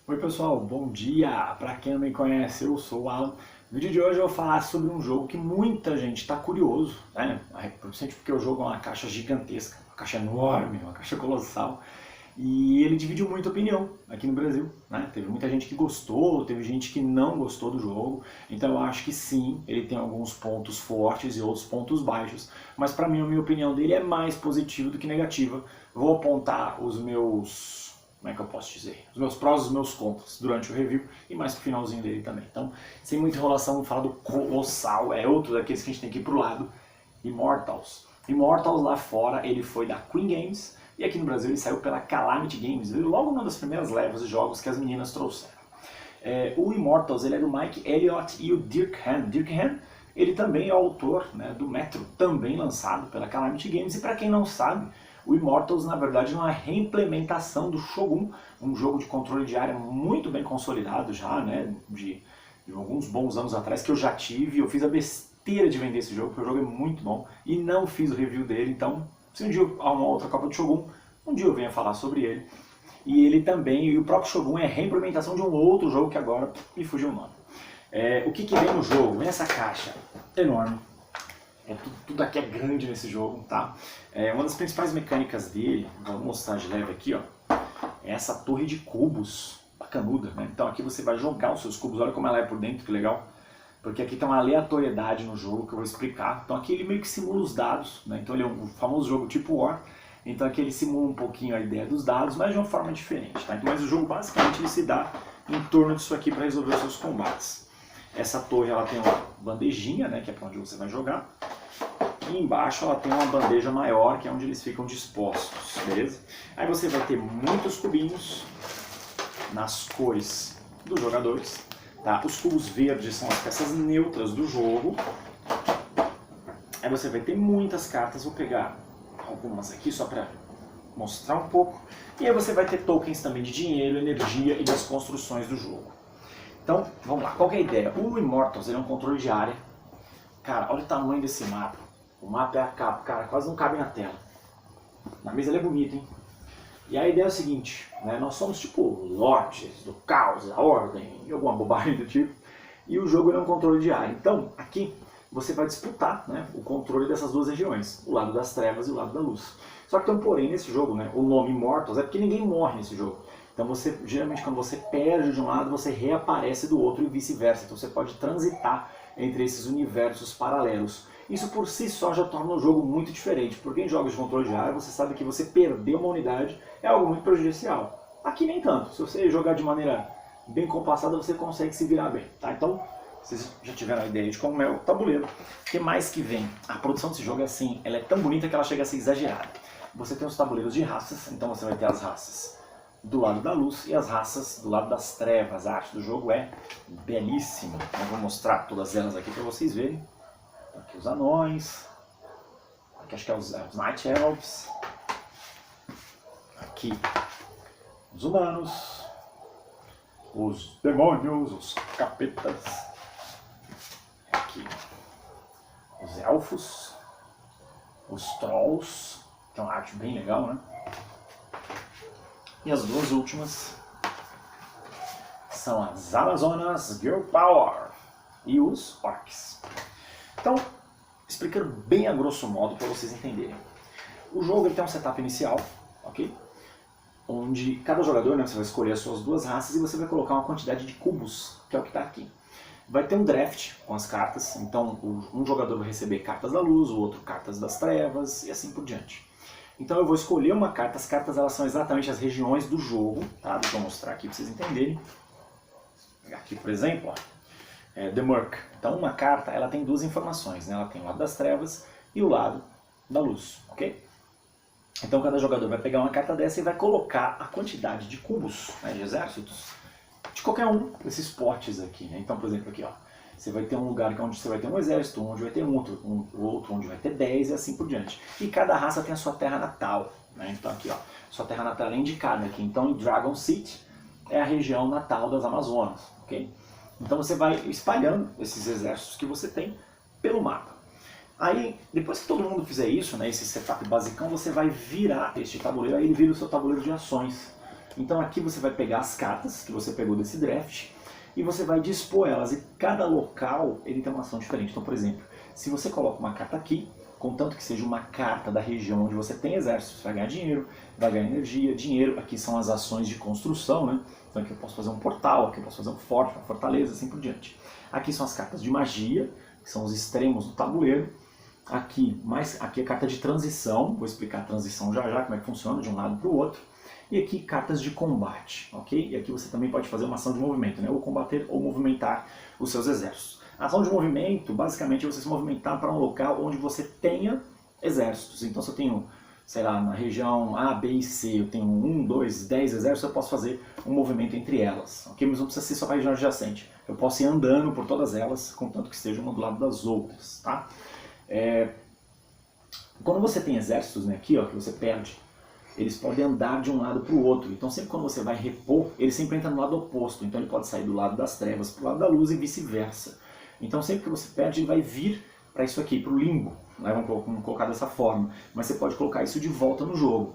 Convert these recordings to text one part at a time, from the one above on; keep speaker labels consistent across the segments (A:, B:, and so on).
A: Oi pessoal, bom dia! Para quem não me conhece, eu sou o Alan. No vídeo de hoje eu vou falar sobre um jogo que muita gente está curioso, né? Principalmente porque o jogo é uma caixa gigantesca, uma caixa enorme, uma caixa colossal. E ele dividiu muita opinião aqui no Brasil, né? Teve muita gente que gostou, teve gente que não gostou do jogo. Então eu acho que sim, ele tem alguns pontos fortes e outros pontos baixos. Mas para mim, a minha opinião dele é mais positiva do que negativa. Vou apontar os meus... como é que eu posso dizer? Os meus prós e os meus contras durante o review e mais pro finalzinho dele também. Então, sem muita enrolação, vamos falar do Colossal, é outro daqueles que a gente tem que ir pro lado, Immortals. Immortals lá fora, ele foi da Queen Games e aqui no Brasil ele saiu pela Calamity Games, logo uma das primeiras levas de jogos que as meninas trouxeram. O Immortals ele é do Mike Elliott e o Dirk Hann. Dirk Hann, ele também é autor, né, do Metro, também lançado pela Calamity Games, e para quem não sabe, o Immortals, na verdade, é uma reimplementação do Shogun, um jogo de controle de área muito bem consolidado já, né, de alguns bons anos atrás, que eu já tive. Eu fiz a besteira de vender esse jogo, porque o jogo é muito bom, e não fiz o review dele. Então, se um dia eu arrumar outra Copa de Shogun, um dia eu venho falar sobre ele. E ele também, e o próprio Shogun é a reimplementação de um outro jogo que agora me fugiu o nome. O que vem no jogo? Vem essa caixa enorme. Tudo aqui é grande nesse jogo, tá? Uma das principais mecânicas dele, vou mostrar de leve aqui, ó, é essa torre de cubos bacanuda, né? Então aqui você vai jogar os seus cubos, olha como ela é por dentro, que legal. Porque aqui tem uma aleatoriedade no jogo que eu vou explicar. Então aqui ele meio que simula os dados, né? Então ele é um famoso jogo tipo War. Então aqui ele simula um pouquinho a ideia dos dados, mas de uma forma diferente, tá? Mas o jogo basicamente ele se dá em torno disso aqui para resolver os seus combates. Essa torre ela tem uma bandejinha, né, que é para onde você vai jogar. E embaixo ela tem uma bandeja maior, que é onde eles ficam dispostos, beleza? Aí você vai ter muitos cubinhos nas cores dos jogadores, tá? Os cubos verdes são as peças neutras do jogo. Aí você vai ter muitas cartas, vou pegar algumas aqui só para mostrar um pouco. E aí você vai ter tokens também de dinheiro, energia e das construções do jogo. Então, vamos lá, qual que é a ideia? O Immortals ele é um controle de área. Cara, olha o tamanho desse mapa. O mapa é a capa, cara, quase não cabe na tela. Na mesa ele é bonito, hein? E a ideia é o seguinte, né? Nós somos tipo lords do caos, da ordem, e alguma bobagem do tipo. E o jogo é um controle de área. Então, aqui você vai disputar, né, o controle dessas duas regiões, o lado das trevas e o lado da luz. Só que tem um porém nesse jogo, né? O nome Immortals é porque ninguém morre nesse jogo. Então você, geralmente quando você perde de um lado, você reaparece do outro e vice-versa. Então você pode transitar entre esses universos paralelos. Isso por si só já torna o jogo muito diferente, porque em jogos de controle de área você sabe que você perder uma unidade é algo muito prejudicial. Aqui nem tanto, se você jogar de maneira bem compassada você consegue se virar bem, tá? Então, vocês já tiveram a ideia de como é o tabuleiro. O que mais que vem? A produção desse jogo é assim, ela é tão bonita que ela chega a ser exagerada. Você tem os tabuleiros de raças, então você vai ter as raças do lado da luz e as raças do lado das trevas. A arte do jogo é belíssima. Eu vou mostrar todas elas aqui para vocês verem. Aqui os anões, aqui acho que é os Night Elves, aqui os humanos, os demônios, os capetas, aqui os elfos, os trolls, que é uma arte bem legal, né? E as duas últimas são as Amazonas Girl Power e os Orcs. Então, explicando bem a grosso modo para vocês entenderem. O jogo ele tem um setup inicial, ok? Onde cada jogador, né, você vai escolher as suas duas raças e você vai colocar uma quantidade de cubos, que é o que está aqui. Vai ter um draft com as cartas, então um jogador vai receber cartas da luz, o outro cartas das trevas e assim por diante. Então eu vou escolher uma carta, as cartas elas são exatamente as regiões do jogo, tá? Deixa eu mostrar aqui para vocês entenderem. Vou pegar aqui, por exemplo, ó. The Murk. Então uma carta ela tem duas informações, né? Ela tem o lado das trevas e o lado da luz, ok? Então cada jogador vai pegar uma carta dessa e vai colocar a quantidade de cubos, né, de exércitos de qualquer um desses potes aqui, né? Então, por exemplo, aqui, ó, você vai ter um lugar onde você vai ter um exército, onde vai ter outro onde vai ter 10 e assim por diante. E cada raça tem a sua terra natal, né? Então aqui, ó, sua terra natal é indicada aqui. Então, em Dragon City é a região natal das Amazonas, ok? Então você vai espalhando esses exércitos que você tem pelo mapa. Aí, depois que todo mundo fizer isso, né, esse setup basicão, você vai virar este tabuleiro, aí ele vira o seu tabuleiro de ações. Então aqui você vai pegar as cartas que você pegou desse draft e você vai dispor elas, e cada local ele tem uma ação diferente. Então, por exemplo, se você coloca uma carta aqui, contanto que seja uma carta da região onde você tem exército, você vai ganhar dinheiro, vai ganhar energia, dinheiro. Aqui são as ações de construção, né? Então aqui eu posso fazer um portal, aqui eu posso fazer um forte, uma fortaleza, assim por diante. Aqui são as cartas de magia, que são os extremos do tabuleiro. Aqui é carta de transição, vou explicar a transição já já, como é que funciona de um lado para o outro. E aqui cartas de combate, ok? E aqui você também pode fazer uma ação de movimento, né? Ou combater ou movimentar os seus exércitos. A ação de movimento, basicamente, é você se movimentar para um local onde você tenha exércitos. Então, se eu tenho, sei lá, na região A, B e C, eu tenho 1, 2, 10 exércitos, eu posso fazer um movimento entre elas, ok? Mas não precisa ser só para a região adjacente. Eu posso ir andando por todas elas, contanto que estejam uma do lado das outras, tá? Quando você tem exércitos, né, aqui, ó, que você perde, eles podem andar de um lado para o outro. Então sempre quando você vai repor, ele sempre entra no lado oposto. Então ele pode sair do lado das trevas para o lado da luz e vice-versa. Então sempre que você perde, ele vai vir para isso aqui, para o limbo. Né? Vamos colocar dessa forma. Mas você pode colocar isso de volta no jogo.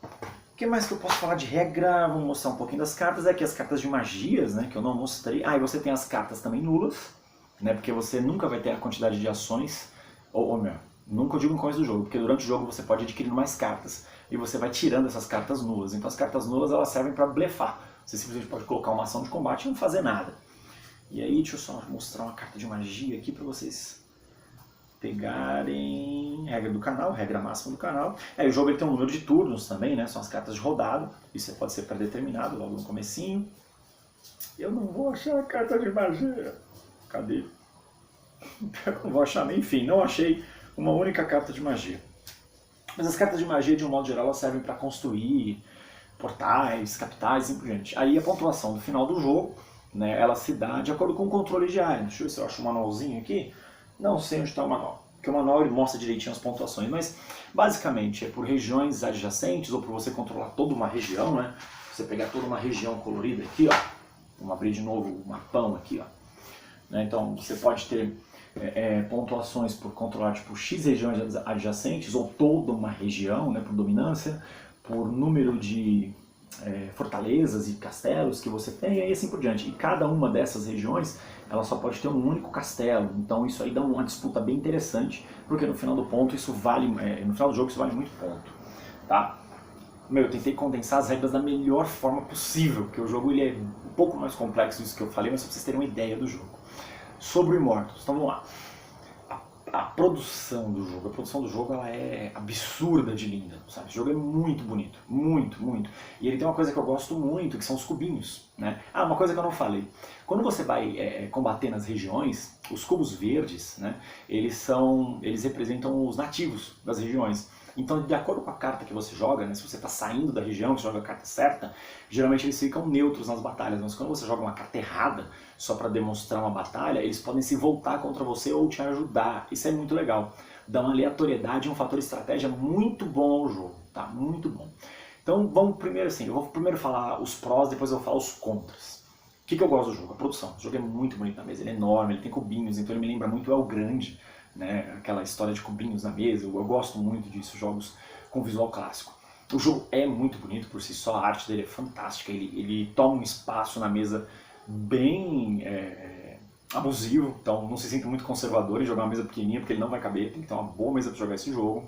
A: O que mais que eu posso falar de regra? Vou mostrar um pouquinho das cartas. Aqui as cartas de magias, né, que eu não mostrei. Ah, e você tem as cartas também nulas, né, porque você nunca vai ter a quantidade de ações. Nunca eu digo no começo do jogo, porque durante o jogo você pode adquirir mais cartas e você vai tirando essas cartas nulas. Então as cartas nulas elas servem para blefar. Você simplesmente pode colocar uma ação de combate e não fazer nada. E aí deixa eu só mostrar uma carta de magia aqui para vocês pegarem. Regra do canal, regra máxima do canal. O jogo ele tem um número de turnos também, né? São as cartas de rodada. Isso pode ser pré-determinado logo no comecinho. Eu não vou achar a carta de magia. Cadê? Eu não vou achar, enfim, não achei uma única carta de magia. Mas as cartas de magia, de um modo geral, elas servem para construir portais, capitais e assim por diante. Aí a pontuação do final do jogo, né, ela se dá de acordo com o controle de área. Deixa eu ver se eu acho um manualzinho aqui. Não sei onde está o manual, porque o manual ele mostra direitinho as pontuações, mas basicamente é por regiões adjacentes ou por você controlar toda uma região, né? Você pegar toda uma região colorida aqui, ó. Vamos abrir de novo o mapão aqui, ó. Né, então você pode ter pontuações por controlar tipo X regiões adjacentes ou toda uma região, né, por dominância, por número de fortalezas e castelos que você tem e assim por diante. E cada uma dessas regiões ela só pode ter um único castelo, então isso aí dá uma disputa bem interessante, porque no final do ponto isso vale, no final do jogo isso vale muito ponto, tá? Eu tentei condensar as regras da melhor forma possível, porque o jogo ele é um pouco mais complexo disso que eu falei, mas só pra vocês terem uma ideia do jogo. Sobre o Immortals, então vamos lá. A produção do jogo ela é absurda de linda, sabe? Esse jogo é muito bonito, muito, muito. E ele tem uma coisa que eu gosto muito, que são os cubinhos, né? Ah, uma coisa que eu não falei. Quando você vai combater nas regiões, os cubos verdes, né? Eles representam os nativos das regiões. Então, de acordo com a carta que você joga, né, se você está saindo da região, você joga a carta certa, geralmente eles ficam neutros nas batalhas, mas quando você joga uma carta errada, só para demonstrar uma batalha, eles podem se voltar contra você ou te ajudar. Isso é muito legal. Dá uma aleatoriedade e um fator estratégia muito bom ao jogo, tá? Muito bom. Então, vamos primeiro assim, eu vou primeiro falar os prós, depois eu vou falar os contras. O que eu gosto do jogo? A produção. O jogo é muito bonito na mesa, ele é enorme, ele tem cubinhos, então ele me lembra muito El Grande, né, aquela história de cubinhos na mesa. Eu gosto muito disso, jogos com visual clássico. O jogo é muito bonito por si só, a arte dele é fantástica, ele toma um espaço na mesa bem abusivo, então não se sinta muito conservador em jogar uma mesa pequenininha, porque ele não vai caber, tem que ter uma boa mesa para jogar esse jogo.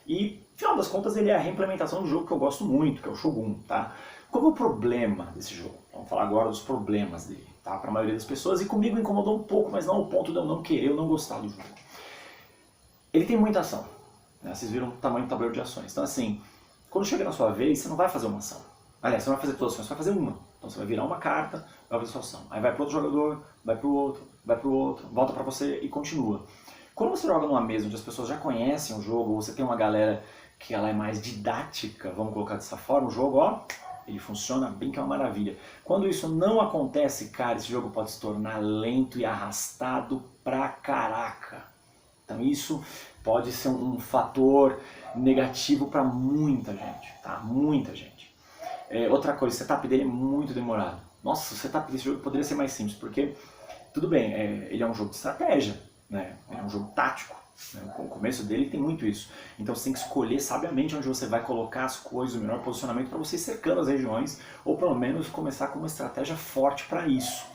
A: E, no final das contas, ele é a reimplementação do jogo que eu gosto muito, que é o Shogun, tá? Qual é o problema desse jogo? Vamos falar agora dos problemas dele, tá? Para a maioria das pessoas, e comigo incomodou um pouco, mas não ao ponto de eu não querer, eu não gostar do jogo. Ele tem muita ação, né? Vocês viram o tamanho do tabuleiro de ações. Então assim, quando chega na sua vez, você não vai fazer uma ação. Aliás, você não vai fazer todas as ações, você vai fazer uma. Então você vai virar uma carta, vai fazer sua ação. Aí vai para outro jogador, vai para o outro, volta para você e continua. Quando você joga numa mesa onde as pessoas já conhecem o jogo, ou você tem uma galera que ela é mais didática, vamos colocar dessa forma, o jogo, ó, ele funciona bem, que é uma maravilha. Quando isso não acontece, cara, esse jogo pode se tornar lento e arrastado pra caraca. Então isso pode ser um fator negativo para muita gente, tá? Muita gente. Outra coisa, o setup dele é muito demorado. Nossa, o setup desse jogo poderia ser mais simples, porque, tudo bem, ele é um jogo de estratégia, né? É um jogo tático, Né? O começo dele tem muito isso. Então você tem que escolher sabiamente onde você vai colocar as coisas, o melhor posicionamento para você ir cercando as regiões, ou pelo menos começar com uma estratégia forte para isso.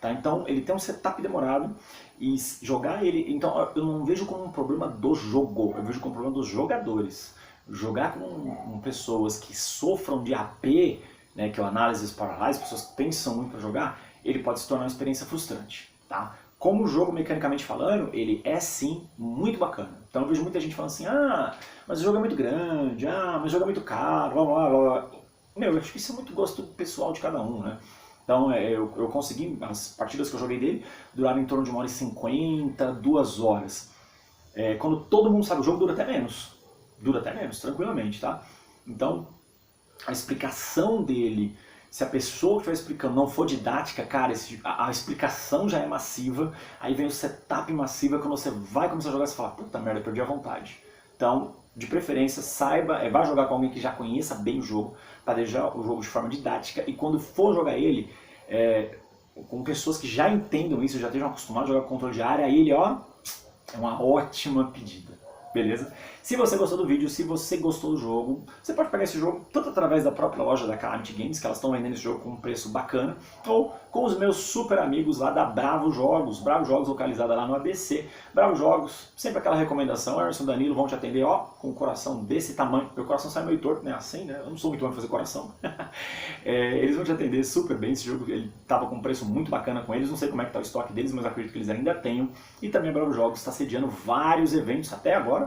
A: Tá? Então ele tem um setup demorado e jogar ele... Então eu não vejo como um problema do jogo, eu vejo como um problema dos jogadores. Jogar com pessoas que sofram de AP, né, que é o Analysis Paralysis, pessoas que pensam muito para jogar, ele pode se tornar uma experiência frustrante. Tá? Como o jogo, mecanicamente falando, ele é sim muito bacana. Então eu vejo muita gente falando assim, mas o jogo é muito grande, mas o jogo é muito caro, blá blá blá. Meu, eu acho que isso é muito gosto pessoal de cada um, né? Então eu consegui, as partidas que eu joguei dele duraram em torno de 1h50, 2 horas. Quando todo mundo sabe o jogo, dura até menos, tranquilamente, tá? Então, a explicação dele, se a pessoa que estiver explicando não for didática, cara, a explicação já é massiva, aí vem o setup massivo, quando você vai começar a jogar, você fala, puta merda, perdi a vontade. Então, de preferência, saiba, vá jogar com alguém que já conheça bem o jogo, para deixar o jogo de forma didática, e quando for jogar ele, com pessoas que já entendam isso, já estejam acostumados a jogar com controle de área, aí ele, ó, é uma ótima pedida. Beleza? Se você gostou do vídeo, se você gostou do jogo, você pode pegar esse jogo tanto através da própria loja da Calamity Games, que elas estão vendendo esse jogo com um preço bacana, ou com os meus super amigos lá da Bravo Jogos localizada lá no ABC. Bravo Jogos, sempre aquela recomendação, Emerson e Danilo vão te atender, ó, com um coração desse tamanho. Meu coração sai meio torto, né? Assim, né? Eu não sou muito bom de fazer coração. Eles vão te atender super bem, esse jogo ele estava com um preço muito bacana com eles, não sei como é que está o estoque deles, mas acredito que eles ainda tenham. E também a Bravo Jogos está sediando vários eventos até agora,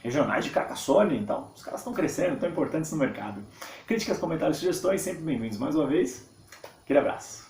A: regionais de Carcassonne, então os caras estão crescendo, estão importantes no mercado. Críticas, comentários, sugestões, sempre bem-vindos. Mais uma vez, aquele abraço.